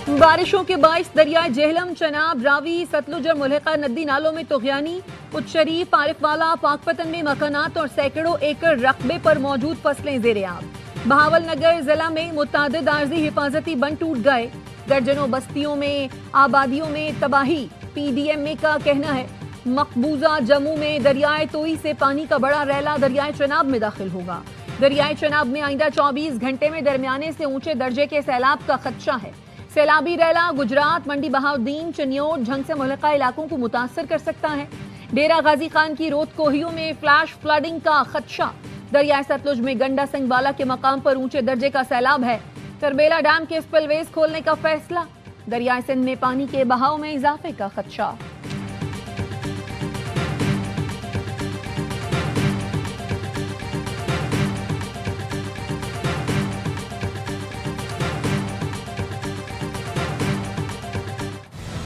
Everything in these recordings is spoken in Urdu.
بارشوں کے باعث دریائے جہلم، چناب، راوی، ستلج اور ملحقہ ندی نالوں میں طغیانی۔ کچھ شریف، عارف والا، پاک پتن میں مکانات اور سینکڑوں ایکڑ رقبے پر موجود فصلیں زیر آب۔ بہاول نگر ضلع میں متعدد عارضی حفاظتی بند ٹوٹ گئے، درجنوں بستیوں میں آبادیوں میں تباہی۔ پی ڈی ایم اے کا کہنا ہے مقبوضہ جموں میں دریائے توئی سے پانی کا بڑا ریلا دریائے چناب میں داخل ہوگا۔ دریائے چناب میں آئندہ 24 گھنٹے میں درمیانے سے اونچے درجے کے سیلاب کا خدشہ ہے۔ سیلابی ریلا گجرات، منڈی بہاؤدین، چنیوٹ، جھنگ سے ملحقہ علاقوں کو متاثر کر سکتا ہے۔ ڈیرہ غازی خان کی روت کوہیوں میں فلیش فلڈنگ کا خدشہ۔ دریائے ستلج میں گنڈا سنگھ بالا کے مقام پر اونچے درجے کا سیلاب ہے۔ کربیلا ڈیم کے سپل ویز کھولنے کا فیصلہ۔ دریائے سندھ میں پانی کے بہاؤ میں اضافے کا خدشہ۔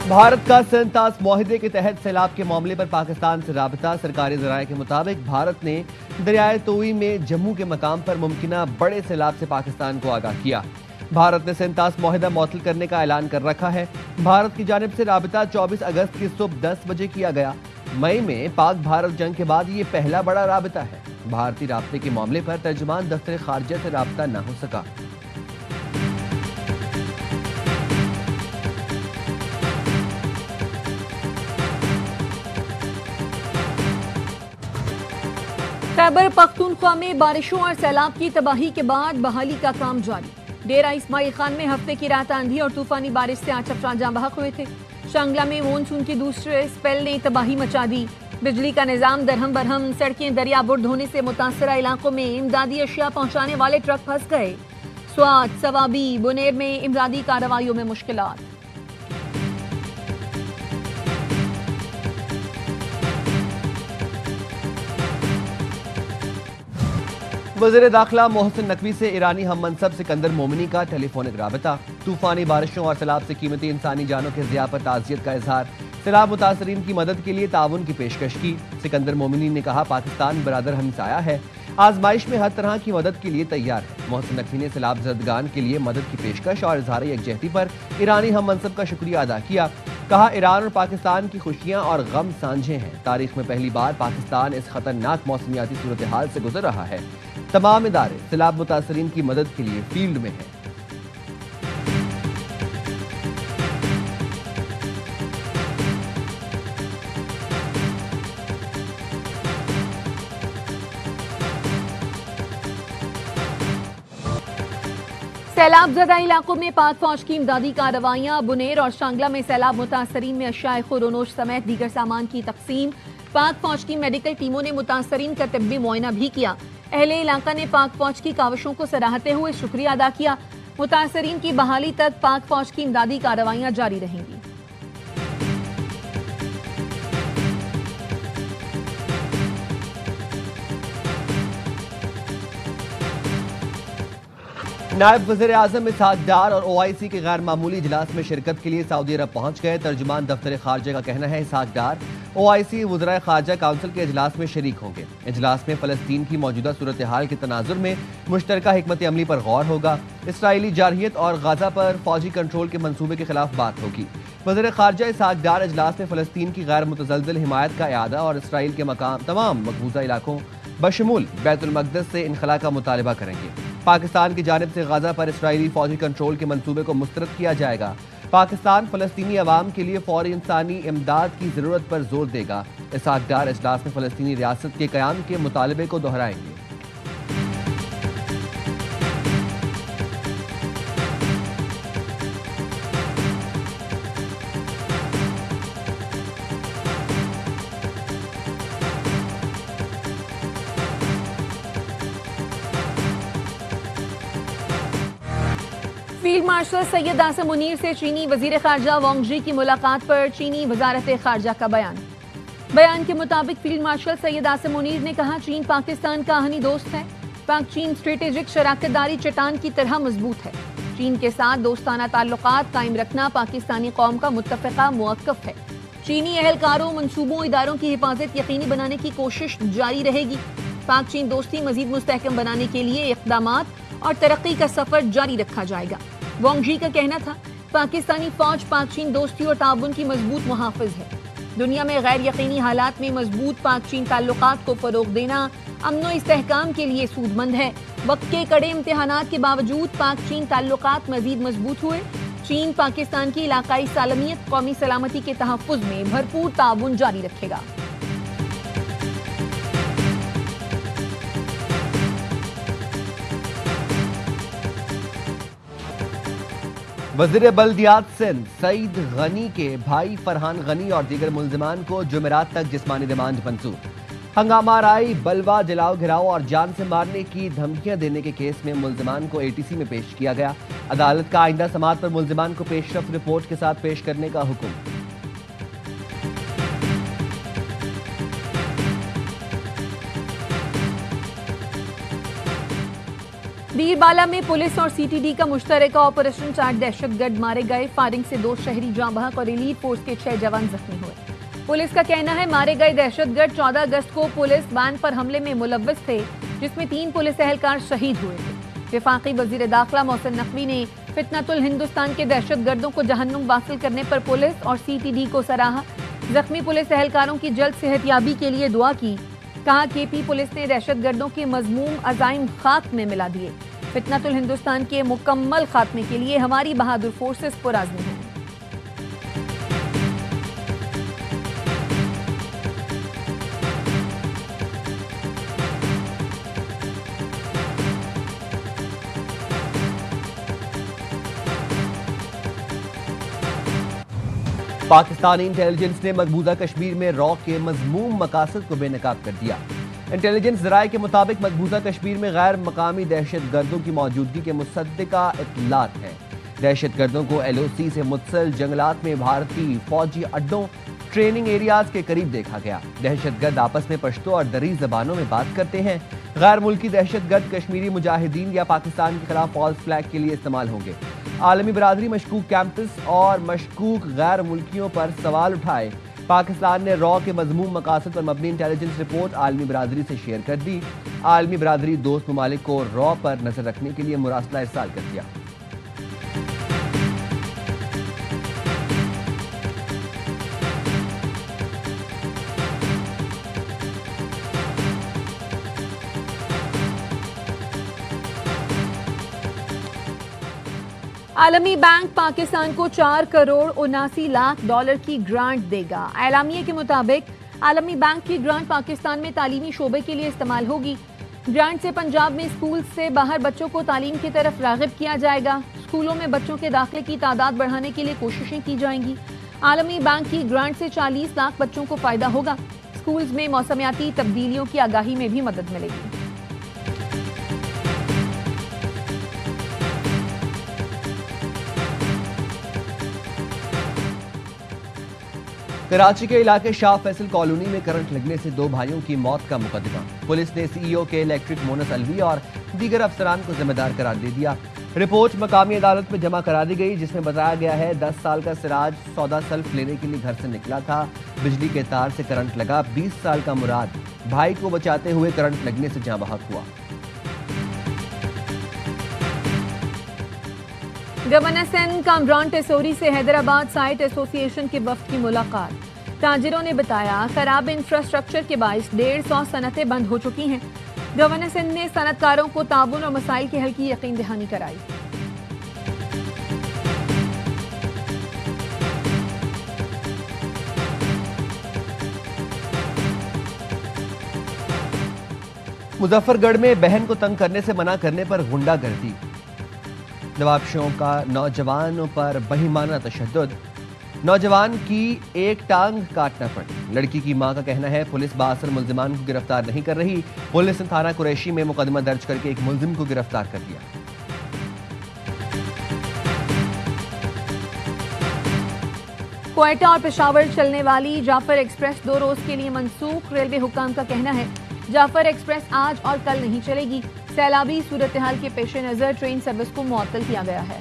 بھارت کا سنتاس معاہدے کے تحت سیلاب کے معاملے پر پاکستان سے رابطہ۔ سرکاری ذرائع کے مطابق بھارت نے دریائے توئی میں جموں کے مقام پر ممکنہ بڑے سیلاب سے پاکستان کو آگاہ کیا۔ بھارت نے سنتاس معاہدہ معطل کرنے کا اعلان کر رکھا ہے۔ بھارت کی جانب سے رابطہ 24 اگست کی صبح 10 بجے کیا گیا۔ مئی میں پاک بھارت جنگ کے بعد یہ پہلا بڑا رابطہ ہے۔ بھارتی رابطے کے معاملے پر ترجمان دفتر خارجہ سے رابطہ نہ ہو سکا۔ خیبر پختونخوا میں بارشوں اور سیلاب کی تباہی کے بعد بحالی کا کام جاری۔ ڈیرہ اسماعیل خان میں ہفتے کی رات آندھی اور طوفانی بارش سے 8 افراد جاں بحق ہوئے تھے۔ شانگلہ میں مونسون کی دوسرے سپیل نے تباہی مچا دی۔ بجلی کا نظام درہم برہم، سڑکیں دریا برد ہونے سے متاثرہ علاقوں میں امدادی اشیاء پہنچانے والے ٹرک پھنس گئے۔ سوات، سوابی، بنیر میں امدادی کارروائیوں میں مشکلات۔ وزیر داخلہ محسن نقوی سے ایرانی ہم منصب سکندر مومنی کا ٹیلی فونک رابطہ۔ طوفانی بارشوں اور سیلاب سے قیمتی انسانی جانوں کے ضیاع پر تعزیت کا اظہار۔ سیلاب متاثرین کی مدد کے لیے تعاون کی پیشکش کی۔ سکندر مومنی نے کہا پاکستان برادر ہمسایہ ہے، آزمائش میں ہر طرح کی مدد کے لیے تیار ہے۔ محسن نقوی نے سیلاب زدگان کے لیے مدد کی پیشکش اور اظہار یکجہتی پر ایرانی ہم منصب کا شکریہ ادا کیا۔ کہا ایران اور پاکستان کی خوشیاں اور غم سانجھے ہیں۔ تاریخ میں پہلی بار پاکستان اس خطرناک موسمیاتی صورتحال سے گزر رہا ہے۔ تمام ادارے سیلاب متاثرین کی مدد کے لیے فیلڈ میں ہیں۔ سیلاب زدہ علاقوں میں پاک فوج کی امدادی کارروائیاں۔ بنیر اور شانگلہ میں سیلاب متاثرین میں اشیاء خورونوش سمیت دیگر سامان کی تقسیم۔ پاک فوج کی میڈیکل ٹیموں نے متاثرین کا طبی معائنہ بھی کیا۔ اہل علاقہ نے پاک فوج کی کاوشوں کو سراہتے ہوئے شکریہ ادا کیا۔ متاثرین کی بحالی تک پاک فوج کی امدادی کارروائیاں جاری رہیں گی۔ نائب وزیر اعظم اسحاق ڈار اور او آئی سی کے غیر معمولی اجلاس میں شرکت کے لیے سعودی عرب پہنچ گئے۔ ترجمان دفتر خارجہ کا کہنا ہے اسحاق ڈار او آئی سی وزرائے خارجہ کونسل کے اجلاس میں شریک ہوں گے۔ اجلاس میں فلسطین کی موجودہ صورتحال کے تناظر میں مشترکہ حکمت عملی پر غور ہوگا۔ اسرائیلی جارحیت اور غزہ پر فوجی کنٹرول کے منصوبے کے خلاف بات ہوگی۔ وزیر خارجہ اسحاق ڈار اجلاس میں فلسطین کی غیر متزلزل حمایت کا اعادہ اور اسرائیل کے تمام مقبوضہ علاقوں بشمول بیت المقدس سے انخلاء کا مطالبہ کریں گے۔ پاکستان کی جانب سے غزہ پر اسرائیلی فوجی کنٹرول کے منصوبے کو مسترد کیا جائے گا۔ پاکستان فلسطینی عوام کے لیے فوری انسانی امداد کی ضرورت پر زور دے گا۔ اسحاق ڈار اجلاس میں فلسطینی ریاست کے قیام کے مطالبے کو دہرائیں گے۔ فیلڈ مارشل سید عاصم منیر سے چینی وزیر خارجہ وانگ جی کی ملاقات پر چینی وزارت خارجہ کا بیان کے مطابق فیلڈ مارشل سید عاصم منیر نے کہا چین پاکستان کا آہنی دوست ہے۔ پاک چین اسٹریٹجک شراکت داری چٹان کی طرح مضبوط ہے۔ چین کے ساتھ دوستانہ تعلقات قائم رکھنا پاکستانی قوم کا متفقہ موقف ہے۔ چینی اہلکاروں، منصوبوں، اداروں کی حفاظت یقینی بنانے کی کوشش جاری رہے گی۔ پاک چین دوستی مزید مستحکم بنانے کے لیے اقدامات اور ترقی کا سفر جاری رکھا جائے گا۔ وانگ جی کا کہنا تھا پاکستانی فوج پاک چین دوستی اور تعاون کی مضبوط محافظ ہے۔ دنیا میں غیر یقینی حالات میں مضبوط پاک چین تعلقات کو فروغ دینا امن و استحکام کے لیے سود مند ہے۔ وقت کے کڑے امتحانات کے باوجود پاک چین تعلقات مزید مضبوط ہوئے۔ چین پاکستان کی علاقائی سالمیت، قومی سلامتی کے تحفظ میں بھرپور تعاون جاری رکھے گا۔ وزیر بلدیات سندھ سعید غنی کے بھائی فرحان غنی اور دیگر ملزمان کو جمعرات تک جسمانی ریمانڈ منظور۔ ہنگامہ آرائی، بلوا، جلاؤ گھراؤ اور جان سے مارنے کی دھمکیاں دینے کے کیس میں ملزمان کو ATC میں پیش کیا گیا۔ عدالت کا آئندہ سماعت پر ملزمان کو پیش رفت رپورٹ کے ساتھ پیش کرنے کا حکم۔ دیر بالا میں پولیس اور CTD کا مشترکہ آپریشن 4 دہشت گرد مارے گئے۔ فائرنگ سے 2 شہری جاں بحق اور ایلیٹ فورس کے 6 جوان زخمی ہوئے۔ پولیس کا کہنا ہے مارے گئے دہشت گرد 14 اگست کو پولیس وین پر حملے میں ملوث تھے، جس میں 3 پولیس اہلکار شہید ہوئے تھے۔ وفاقی وزیر داخلہ محسن نقوی نے فتنۃ الہندوستان کے دہشت گردوں کو جہنم واصل کرنے پر پولیس اور CTD کو سراہا۔ زخمی پولیس اہلکاروں کی جلد صحت یابی کے لیے دعا کی۔ کہا KP پولیس نے دہشت گردوں کے مذموم عزائم خاک میں ملا دیے۔ فتنۃ الہندوستان کے مکمل خاتمے کے لیے ہماری بہادر فورسز پرعزم ہیں۔ پاکستانی انٹیلیجنس نے مقبوضہ کشمیر میں را کے مذموم مقاصد کو بے نقاب کر دیا۔ انٹیلیجنس ذرائع کے مطابق مقبوضہ کشمیر میں غیر مقامی دہشت گردوں کی موجودگی کے مصدقہ اطلاعات ہیں۔ دہشت گردوں کو LOC سے متصل جنگلات میں بھارتی فوجی اڈوں، ٹریننگ ایریاز کے قریب دیکھا گیا۔ دہشت گرد آپس میں پشتو اور دری زبانوں میں بات کرتے ہیں۔ غیر ملکی دہشت گرد کشمیری مجاہدین یا پاکستان کے خلاف فالس فلیگ کے لیے استعمال ہوں گے۔ عالمی برادری مشکوک کیمپس اور مشکوک غیر ملکیوں پر سوال اٹھائے۔ پاکستان نے را کے مذموم مقاصد پر مبنی انٹیلیجنس رپورٹ عالمی برادری سے شیئر کر دی۔ عالمی برادری دوست ممالک کو را پر نظر رکھنے کے لیے مراسلہ ارسال کر دیا۔ عالمی بینک پاکستان کو 4 کروڑ 79 لاکھ ڈالر کی گرانٹ دے گا۔ اعلامیے کے مطابق عالمی بینک کی گرانٹ پاکستان میں تعلیمی شعبے کے لیے استعمال ہوگی۔ گرانٹ سے پنجاب میں اسکول سے باہر بچوں کو تعلیم کی طرف راغب کیا جائے گا۔ اسکولوں میں بچوں کے داخلے کی تعداد بڑھانے کے لیے کوششیں کی جائیں گی۔ عالمی بینک کی گرانٹ سے 40 لاکھ بچوں کو فائدہ ہوگا۔ اسکولز میں موسمیاتی تبدیلیوں کی آگاہی میں بھی مدد ملے گی۔ کراچی کے علاقے شاہ فیصل کالونی میں کرنٹ لگنے سے 2 بھائیوں کی موت کا مقدمہ۔ پولیس نے CEO کے الیکٹرک مونس الوی اور دیگر افسران کو ذمہ دار قرار دے دیا۔ رپورٹ مقامی عدالت میں جمع کرا دی گئی، جس میں بتایا گیا ہے 10 سال کا سراج سودا سلف لینے کے لیے گھر سے نکلا تھا۔ بجلی کے تار سے کرنٹ لگا۔ 20 سال کا مراد بھائی کو بچاتے ہوئے کرنٹ لگنے سے جاں بحق ہوا۔ گورنر سندھ کامران ٹیسوری سے حیدرآباد سائٹ ایسوسی ایشن کے وفد کی ملاقات۔ تاجروں نے بتایا خراب انفراسٹرکچر کے باعث 150 صنعتیں بند ہو چکی ہیں۔ گورنر سندھ نے صنعت کاروں کو تعاون اور مسائل کے حل کی یقین دہانی کرائی۔ مظفر گڑھ میں بہن کو تنگ کرنے سے منع کرنے پر غنڈہ گردی۔ نوابشوں کا نوجوانوں پر بہیمانہ تشدد۔ نوجوان کی ایک ٹانگ کاٹنا پڑی۔ لڑکی کی ماں کا کہنا ہے پولیس بااثر ملزمان کو گرفتار نہیں کر رہی۔ پولیس نے تھانہ قریشی میں مقدمہ درج کر کے ایک ملزم کو گرفتار کر لیا۔ کوئٹہ اور پشاور چلنے والی جعفر ایکسپریس 2 روز کے لیے منسوخ۔ ریلوے حکام کا کہنا ہے جعفر ایکسپریس آج اور کل نہیں چلے گی۔ سیلابی صورتحال کے پیش نظر ٹرین سروس کو معطل کیا گیا ہے۔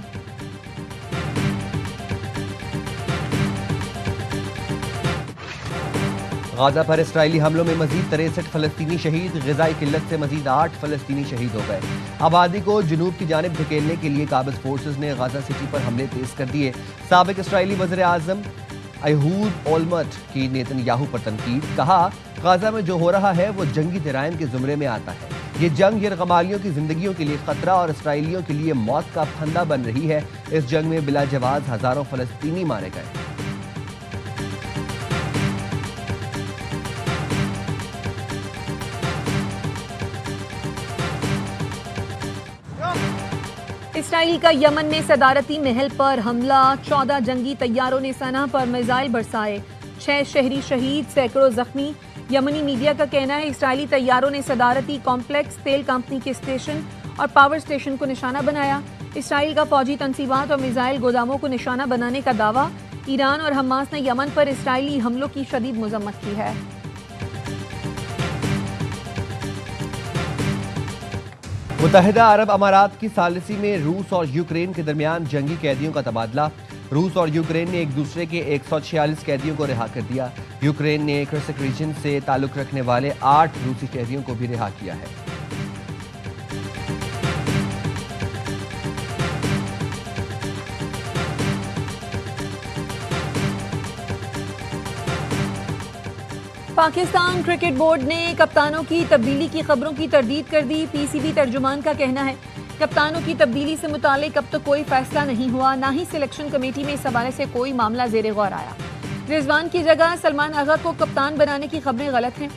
غزہ پر اسرائیلی حملوں میں مزید 63 فلسطینی شہید، غذائی قلت سے مزید 8 فلسطینی شہید ہو گئے۔ آبادی کو جنوب کی جانب دھکیلنے کے لیے قابض فورسز نے غزہ سٹی پر حملے تیز کر دیے۔ سابق اسرائیلی وزیر اعظم ایہود اولمرٹ کی نیتن یاہو پر تنقید، کہا غزہ میں جو ہو رہا ہے وہ جنگی جرائم کے زمرے میں آتا ہے۔ یہ جنگ یرغمالیوں کی زندگیوں کے لیے خطرہ اور اسرائیلیوں کے لیے موت کا پھندا بن رہی ہے۔ اس جنگ میں بلا جواز ہزاروں فلسطینی مارے گئے۔ اسرائیل کا یمن میں صدارتی محل پر حملہ، 14 جنگی طیاروں نے صنعا پر میزائل برسائے، 6 شہری شہید، سینکڑوں زخمی۔ یمنی میڈیا کا کہنا ہے اسرائیلی طیاروں نے صدارتی کمپلیکس، تیل کمپنی کے اسٹیشن اور پاور اسٹیشن کو نشانہ بنایا۔ اسرائیل کا فوجی تنصیبات اور میزائل گوداموں کو نشانہ بنانے کا دعویٰ۔ ایران اور حماس نے یمن پر اسرائیلی حملوں کی شدید مذمت کی ہے۔ متحدہ عرب امارات کی ثالثی میں روس اور یوکرین کے درمیان جنگی قیدیوں کا تبادلہ۔ روس اور یوکرین نے ایک دوسرے کے 146 قیدیوں کو رہا کر دیا۔ یوکرین نے کرسک ریجن سے تعلق رکھنے والے 8 روسی قیدیوں کو بھی رہا کیا ہے۔ پاکستان کرکٹ بورڈ نے کپتانوں کی تبدیلی کی خبروں کی تردید کر دی۔ پی سی بی ترجمان کا کہنا ہے کپتانوں کی تبدیلی سے متعلق اب تک کوئی فیصلہ نہیں ہوا، نہ ہی سلیکشن کمیٹی میں اس حوالے سے کوئی معاملہ زیر غور آیا۔ رضوان کی جگہ سلمان آغا کو کپتان بنانے کی خبریں غلط ہیں۔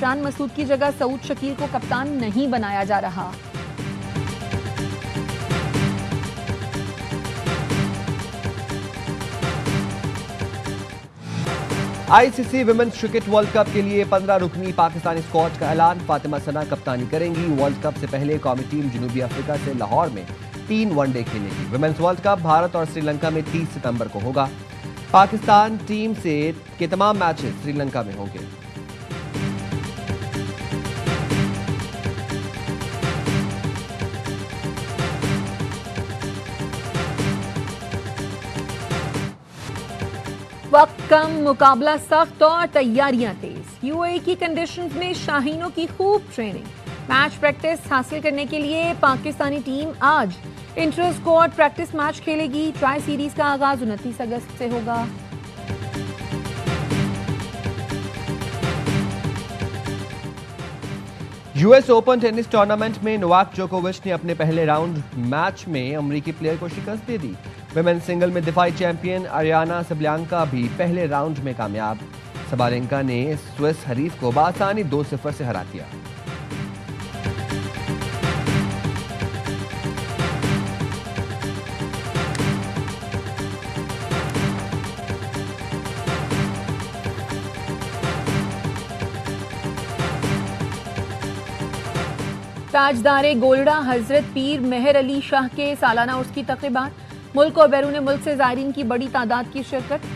شان مسعود کی جگہ سعود شکیل کو کپتان نہیں بنایا جا رہا۔ آئی سی سی ویمنز کرکٹ ورلڈ کپ کے لیے 15 رکنی پاکستانی اسکواڈ کا اعلان۔ فاطمہ ثنا کپتانی کریں گی۔ ورلڈ کپ سے پہلے قومی ٹیم جنوبی افریقہ سے لاہور میں 3 ون ڈے کھیلے گی۔ ویمنز ورلڈ کپ بھارت اور سری لنکا میں 30 ستمبر کو ہوگا۔ پاکستان ٹیم کے تمام میچز سری لنکا میں ہوں گے۔ وقت کم، مقابلہ سخت اور تیاریاں تیز۔ یو اے کی کنڈیشنز میں شاہینوں کی خوب ٹریننگ۔ میچ پریکٹس حاصل کرنے کے لیے پاکستانی ٹیم آج انٹر اسکواڈ پریکٹس میچ کھیلے گی۔ ٹرائی سیریز کا آغاز 29 اگست سے ہوگا۔ U S open tennis tournament میں نوواک جوکووچ نے اپنے پہلے راؤنڈ میچ میں امریکی پلیئر کو شکست دے دی۔ ویمن سنگل میں دفاعی چیمپئن اریانا سبلینکا بھی پہلے راؤنڈ میں کامیاب۔ سبالینکا نے سوئس حریف کو بآسانی 2-0 سے ہرا دیا۔ تاجدار گولڈا حضرت پیر مہر علی شاہ کے سالانہ عرس کی تقریبات۔ ملک اور بیرون ملک سے زائرین کی بڑی تعداد کی شرکت۔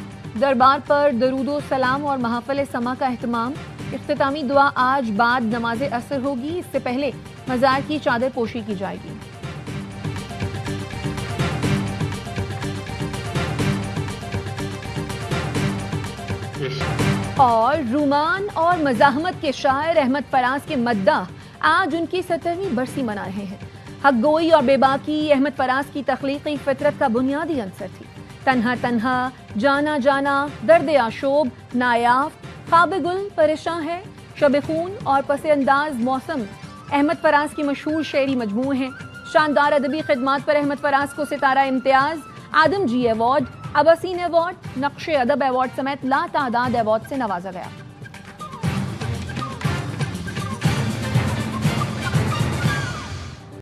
دربار پر درود و سلام اور محافل سما کا اہتمام۔ اختتامی دعا آج بعد نماز عصر ہوگی۔ اس سے پہلے مزار کی چادر پوشی کی جائے گی۔ اور رومان اور مزاحمت کے شاعر احمد فراز کے مداح آج ان کی 70ویں برسی منا رہے ہیں۔ حق گوئی اور بے باکی احمد فراز کی تخلیقی فطرت کا بنیادی عنصر تھی۔ تنہا تنہا، جانا جانا، درد آشوب، نایاف، خواب گل پریشاں ہے، شب خون اور پس انداز موسم احمد فراز کی مشہور شعری مجموعے ہیں۔ شاندار ادبی خدمات پر احمد فراز کو ستارہ امتیاز، آدم جی ایوارڈ، اباسین ایوارڈ، نقش ادب ایوارڈ سمیت لا تعداد ایوارڈ سے نوازا گیا۔